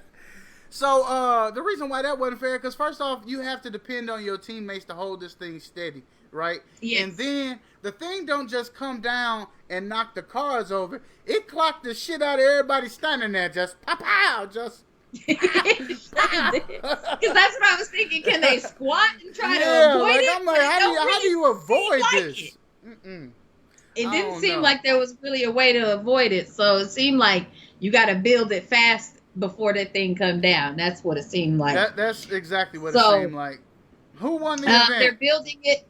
So, the reason why that wasn't fair, because first off, you have to depend on your teammates to hold this thing steady, right? Yes. And then, the thing don't just come down and knock the cards over. It clocked the shit out of everybody standing there, just pow, just... Because that's what I was thinking. Can they squat and try to avoid it? I'm like, how do you avoid this? It didn't seem like there was really a way to avoid it, so it seemed like you got to build it fast before that thing come down. That's what it seemed like. That's exactly what it seemed like. Who won the event? They're building it,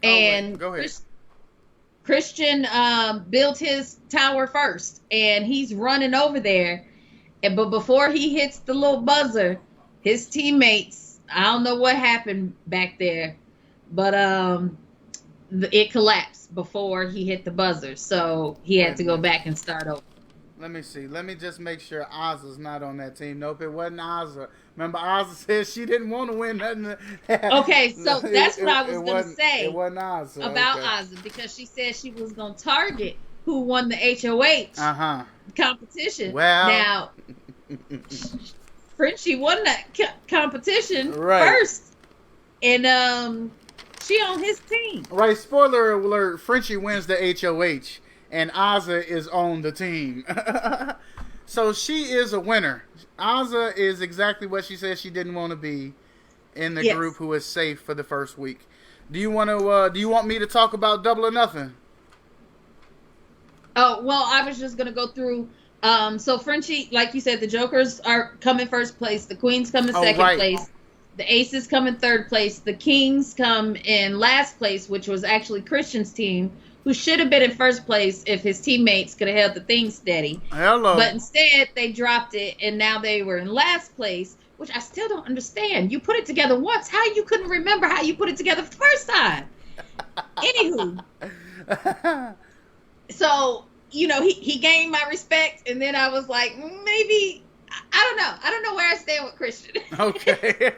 and go ahead. Christian built his tower first, and he's running over there. But before he hits the little buzzer, his teammates, I don't know what happened back there, but it collapsed before he hit the buzzer, so he had to go back and start over. Let me see. Let me just make sure Ozza's not on that team. Nope, it wasn't Ozza. Remember, Ozza said she didn't want to win nothing. Okay, so that's what I was going to say it wasn't Ozza. About Ozza, because she said she was going to target who won the HOH competition. Well, now, Frenchie won that competition first, and she on his team. Right, spoiler alert, Frenchie wins the HOH. And Ozza is on the team. So she is a winner. Ozza is exactly what she said she didn't want to be in the group who is safe for the first week. Do you want me to talk about Double or Nothing? Oh, well, I was just going to go through. So Frenchie, like you said, the Jokers are come in first place. The Queens come in second place. The Aces come in third place. The Kings come in last place, which was actually Christian's team, who should have been in first place if his teammates could have held the thing steady. Hello. But instead, they dropped it, and now they were in last place, which I still don't understand. You put it together once. How you couldn't remember how you put it together the first time? Anywho. So, he gained my respect, and then I was like, maybe, I don't know. I don't know where I stand with Christian. Okay.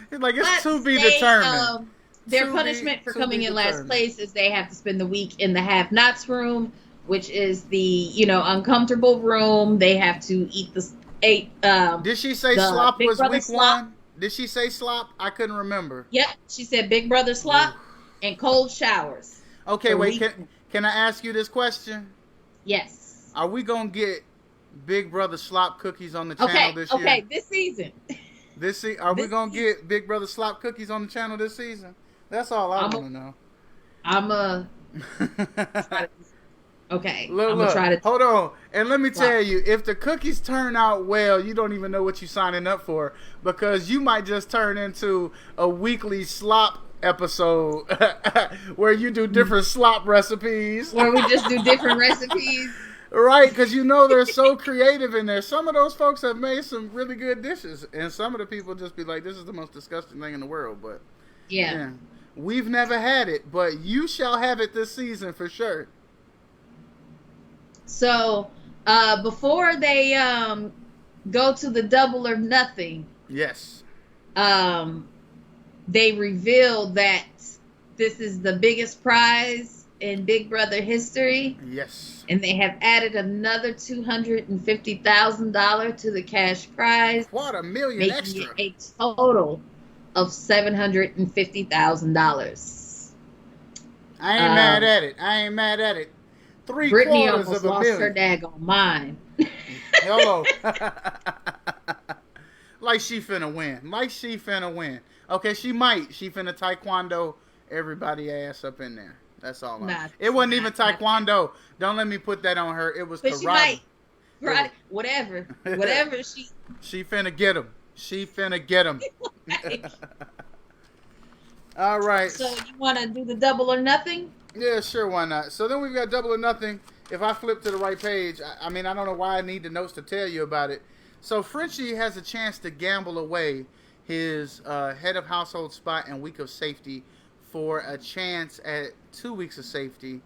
It's to be determined. Their punishment for coming in last place is they have to spend the week in the have-nots room, which is the, uncomfortable room. They have to eat did she say slop was week slop. 1? Did she say slop? I couldn't remember. Yep. She said Big Brother slop and cold showers. Okay, wait. Can I ask you this question? Yes. Are we going to get Big Brother slop cookies on the channel this year? Okay, this season. Are we going to get Big Brother slop cookies on the channel this season? That's all I want to know. Okay. Look, hold on. And let me tell you, if the cookies turn out well, you don't even know what you're signing up for, because you might just turn into a weekly slop episode where you do different slop recipes. Where we just do different recipes. Right, because they're so creative in there. Some of those folks have made some really good dishes, and some of the people just be like, this is the most disgusting thing in the world. But yeah. We've never had it, but you shall have it this season for sure. So, before they go to the Double or Nothing, yes, they revealed that this is the biggest prize in Big Brother history. Yes. And they have added another $250,000 to the cash prize. What $1 million making extra. It a total of $750,000. I ain't mad at it. I ain't mad at it. Brittany $750,000 almost of $1 lost million. her daggone mind. Hello. Like she finna win. Okay, she might. She finna taekwondo everybody ass up in there. That's all. It wasn't even taekwondo. Don't let me put that on her. It was but karate. Karate, whatever. She finna get him. She finna get him. All right. So you want to do the double or nothing? Yeah, sure. Why not? So then we've got double or nothing. If I flip to the right page, I mean, I don't know why I need the notes to tell you about it. So Frenchie has a chance to gamble away his head of household spot and week of safety for a chance at 2 weeks of safety.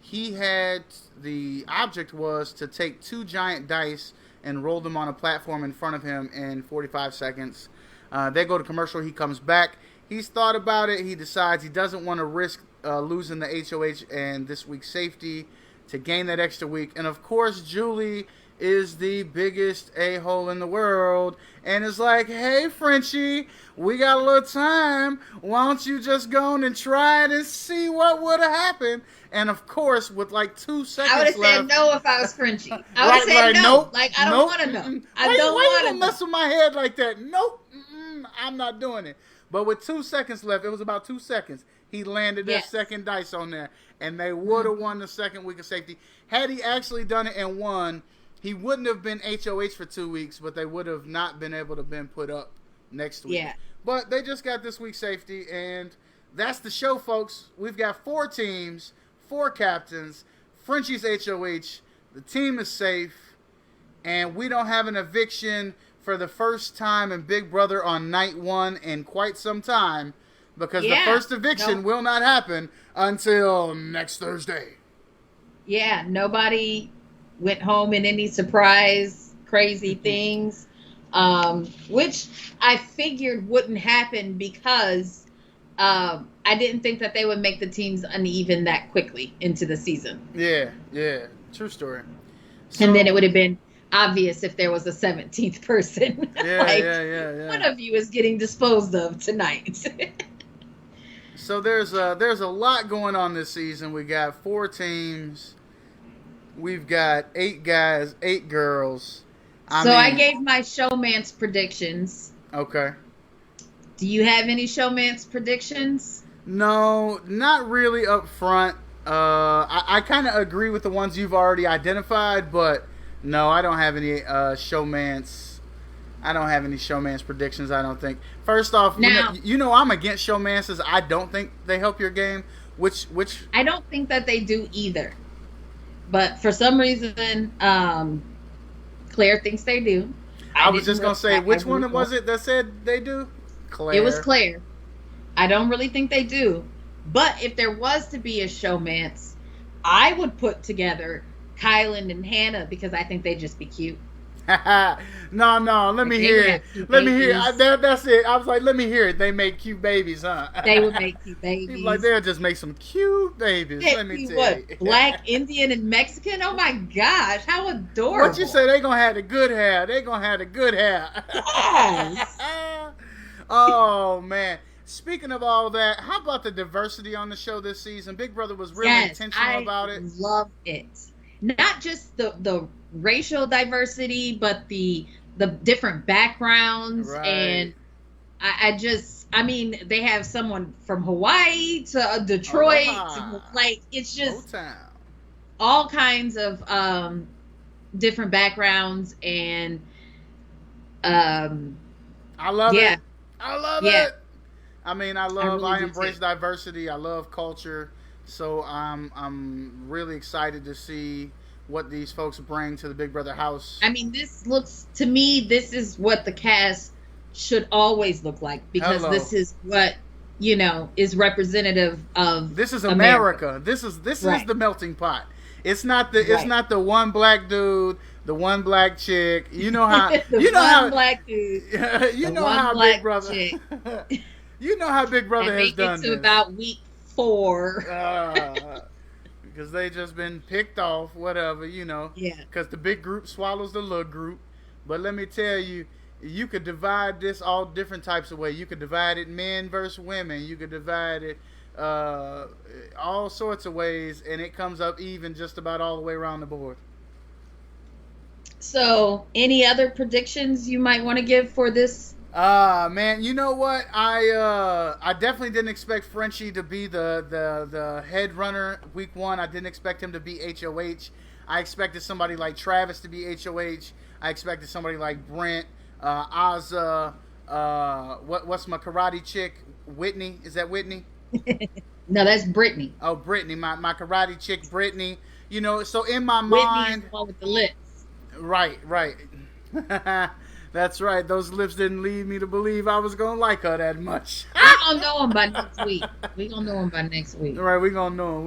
He had, the object was to take 2 giant dice and roll them on a platform in front of him in 45 seconds. They go to commercial. He comes back. He's thought about it. He decides he doesn't want to risk losing the HOH and this week's safety to gain that extra week. And of course, Julie is the biggest a-hole in the world and is like, hey, Frenchie, we got a little time. Why don't you just go on and try it and see what would have happened? And of course, with like 2 seconds left. I would have said no if I was Frenchie. I would have said no. Nope, like, I don't want to know. I don't want want to mess with my head like that. Nope. I'm not doing it. But with 2 seconds left, it was about 2 seconds, he landed that second dice on there, and they would have won the second week of safety. Had he actually done it and won, he wouldn't have been HOH for 2 weeks, but they would have not been able to been put up next week. Yeah. But they just got this week's safety, and that's the show, folks. We've got 4 teams, 4 captains, Frenchie's HOH, the team is safe, and we don't have an eviction for the first time in Big Brother on night 1 in quite some time, because the first eviction will not happen until next Thursday. Yeah, nobody went home in any surprise, crazy things, which I figured wouldn't happen because I didn't think that they would make the teams uneven that quickly into the season. Yeah, true story. So, and then it would have been obvious if there was a 17th person. Yeah. One of you is getting disposed of tonight. So there's a lot going on this season. We got 4 teams. We've got 8 guys, 8 girls. I gave my showman's predictions. Okay. Do you have any showman's predictions? No, not really up front. I kind of agree with the ones you've already identified, but no, I don't have any showman's. I don't have any showman's predictions, I don't think. First off, now, you know I'm against showmances. I don't think they help your game. Which I don't think that they do either. But for some reason, Claire thinks they do. I was just going to say, which one was it that said they do? Claire. It was Claire. I don't really think they do. But if there was to be a showmance, I would put together Kylan and Hannah because I think they'd just be cute. No, let me hear it. Let me hear it. That's it. I was like, let me hear it. They make cute babies, huh? They would make cute babies. Like, they'll just make some cute babies. Let me tell you. Black, Indian, and Mexican? Oh my gosh, how adorable. What you say? They gonna have the good hair. Yes. Oh, man. Speaking of all that, how about the diversity on the show this season? Big Brother was really intentional about it. I love it. Not just the racial diversity, but the different backgrounds. Right. And I mean, they have someone from Hawaii to Detroit. It's just all kinds of different backgrounds. And I love it. I love it. I mean, I embrace diversity. I love culture. So I'm really excited to see what these folks bring to the Big Brother house. I mean, this is what the cast should always look like, because this is what, is representative of This is America. This is the melting pot. It's not the one black dude, the one black chick. You know how black dude. You know how Big Brother You know how Big Brother and has make it done to this. about week 4. Because they just been picked off, whatever, Yeah. Because the big group swallows the little group. But let me tell you, you could divide this all different types of ways. You could divide it men versus women. You could divide it all sorts of ways, and it comes up even just about all the way around the board. So, any other predictions you might want to give for this? Man, you know what? I definitely didn't expect Frenchie to be the head runner week 1. I didn't expect him to be HOH. I expected somebody like Travis to be HOH. I expected somebody like Brent, Azza, what's my karate chick? Whitney? Is that Whitney? No, that's Brittany. Oh, Brittany, my karate chick, Brittany. So in my Whitney mind, is the one with the lips. Right. That's right. Those lips didn't lead me to believe I was gonna like her that much. We're gonna know him by next week. Right, we're gonna know him.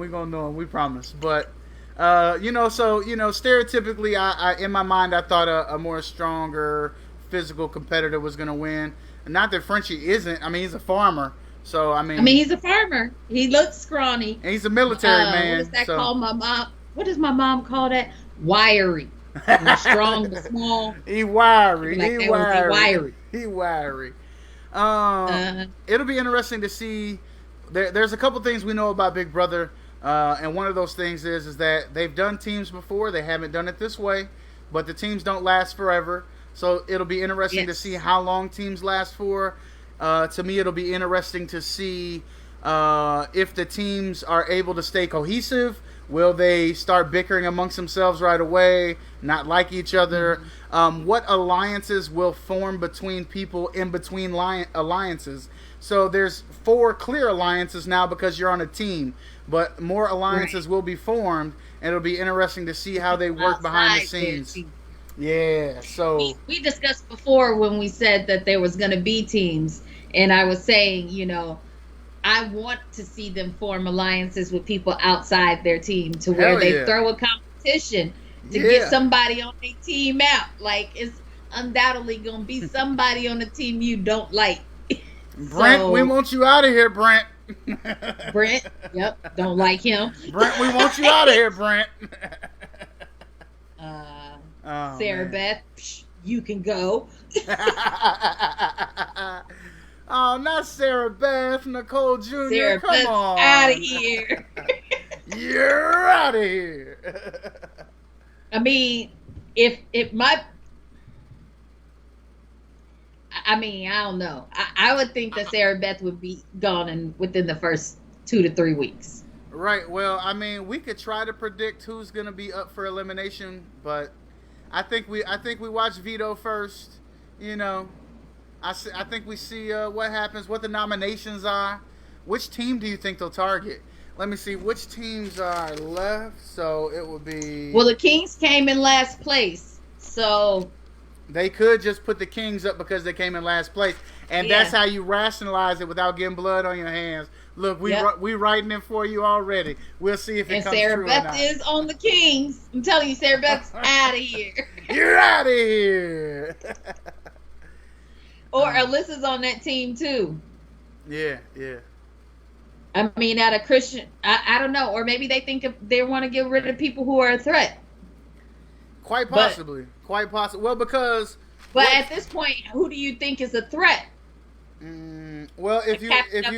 We promise. But stereotypically, I in my mind, I thought a more stronger physical competitor was gonna win. Not that Frenchie isn't. I mean, he's a farmer. So I mean, he's a farmer. He looks scrawny. And he's a military man. What is that called? My mom. What does my mom call that? Wiry. Strong but small. He wiry. Like he wiry. He wiry. It'll be interesting to see. There's a couple things we know about Big Brother, and one of those things is that they've done teams before. They haven't done it this way, but the teams don't last forever. So it'll be interesting to see how long teams last for. To me, it'll be interesting to see if the teams are able to stay cohesive. Will they start bickering amongst themselves right away, not like each other? What alliances will form between people in between alliances? So there's 4 clear alliances now because you're on a team, but more alliances will be formed, and it'll be interesting to see how they work behind the scenes. Yeah, so we discussed before when we said that there was going to be teams, and I was saying, I want to see them form alliances with people outside their team to where they throw a competition to get somebody on their team out. Like, it's undoubtedly going to be somebody on the team you don't like. Brent, we want you out of here, Brent. Brent, yep, don't like him. Brent, we want you out of here, Brent. Sarah Beth, you can go. Oh, not Sarah Beth, Nicole Jr. Sarah Come Beth's on. out of here. You're out of here. I mean, I don't know. I would think that Sarah Beth would be gone within the first 2 to 3 weeks. Right. Well, I mean, we could try to predict who's going to be up for elimination, but I think we watch Vito first. I think we see what happens, what the nominations are. Which team do you think they'll target? Let me see which teams are left. So it would be. Well, the Kings came in last place, so they could just put the Kings up because they came in last place, and that's how you rationalize it without getting blood on your hands. Look, we writing it for you already. We'll see if it comes Sarah true Beth or not. is on the Kings. I'm telling you, Sarah Beth's out of here. You're out of here. Or Alyssa's on that team too. Yeah. I mean, out of Christian, I don't know. Or maybe they think they want to get rid of people who are a threat. Quite possibly. Well, because. But at this point, who do you think is a threat? Well, if you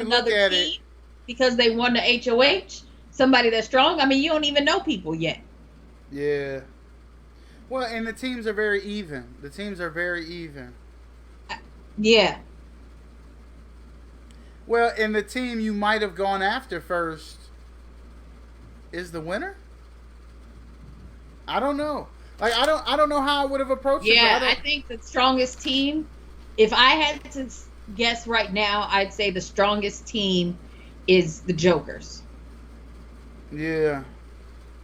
look at it, because they won the HOH, somebody that's strong. I mean, you don't even know people yet. Yeah. Well, and the teams are very even. Yeah. Well, and the team you might have gone after first is the winner. I don't know. Like I don't know how I would have approached it. Yeah, I think the strongest team. If I had to guess right now, I'd say the strongest team is the Jokers. Yeah.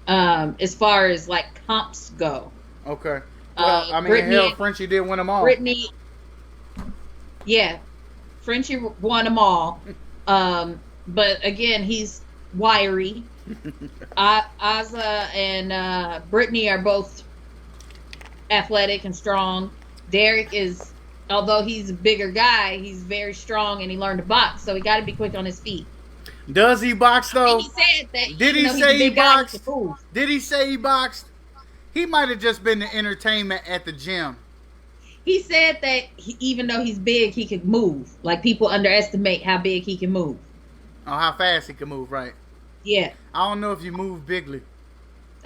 As far as like comps go. Okay. Well, I mean, Frenchie did win them all. Brittany. Yeah, Frenchie won them all. But again, he's wiry. Azza and Brittany are both athletic and strong. Derek is although he's a bigger guy, he's very strong and he learned to box, so he got to be quick on his feet. Does he box though? And he said that. Did he He's say a he big guy, boxed? he can move. Did he say he boxed? He might have just been the entertainment at the gym. He said that even though he's big, he could move. Like, people underestimate how big he can move. Oh, how fast he can move, right? Yeah. I don't know if you move bigly.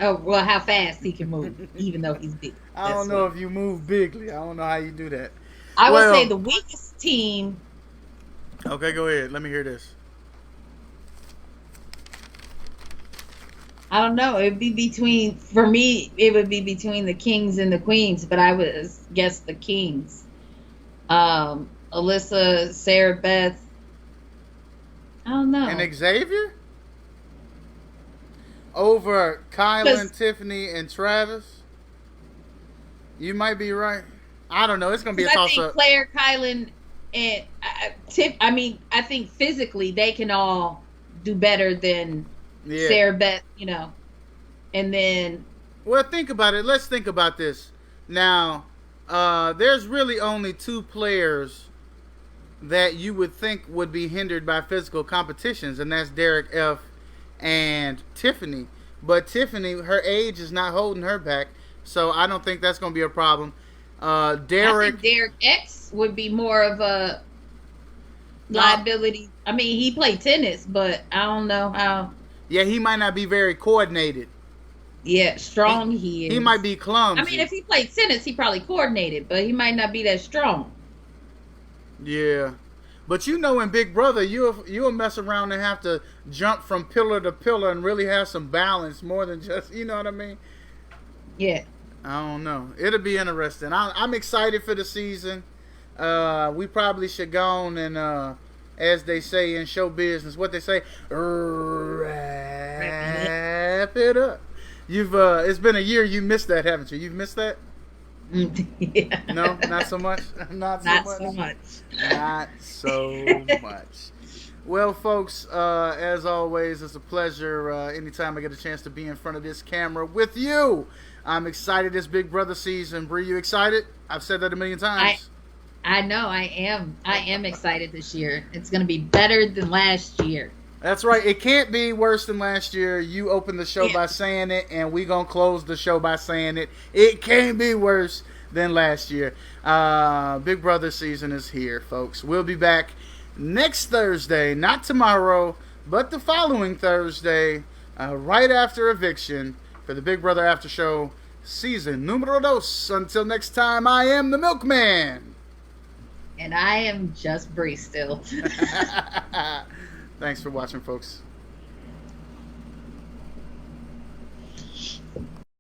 Oh, well, how fast he can move, even though he's big. I don't know if you move bigly. I don't know how you do that. I would say the weakest team. Okay, go ahead. Let me hear this. I don't know. It would be for me, it would be between the Kings and the Queens, but I would guess the Kings. Alyssa, Sarah Beth. I don't know. And Xavier? Over Kylan, Tiffany, and Travis? You might be right. I don't know. It's going to be a toss-up. I think Claire, Kylan, and I think physically they can all do better than Sarah Beth, and then. Well, think about it. Let's think about this. Now, there's really only two players that you would think would be hindered by physical competitions, and that's Derek F. and Tiffany. But Tiffany, her age is not holding her back, so I don't think that's going to be a problem. I think Derek X would be more of a liability. I mean, he played tennis, but I don't know how. Yeah, he might not be very coordinated. Yeah, strong he is. He might be clumsy. I mean, if he played tennis, he probably coordinated, but he might not be that strong. Yeah. But in Big Brother, you'll mess around and have to jump from pillar to pillar and really have some balance more than just, you know what I mean? Yeah. I don't know. It'll be interesting. I'm excited for the season. We probably should go on and, as they say in show business, what they say, wrap it up. It's been a year. You missed that, haven't you? You've missed that? Yeah. No, not so much. Not so much. Not so much. Well, folks, as always, it's a pleasure anytime I get a chance to be in front of this camera with you. I'm excited this Big Brother season. Bree, you excited? I've said that a million times. I know I am. I am excited this year. It's going to be better than last year. That's right. It can't be worse than last year. You opened the show by saying it, and we're going to close the show by saying it. It can't be worse than last year. Big Brother season is here, folks. We'll be back next Thursday. Not tomorrow, but the following Thursday, right after eviction, for the Big Brother After Show season numero dos. Until next time, I am the Milkman. And I am just Bree still. Thanks for watching, folks.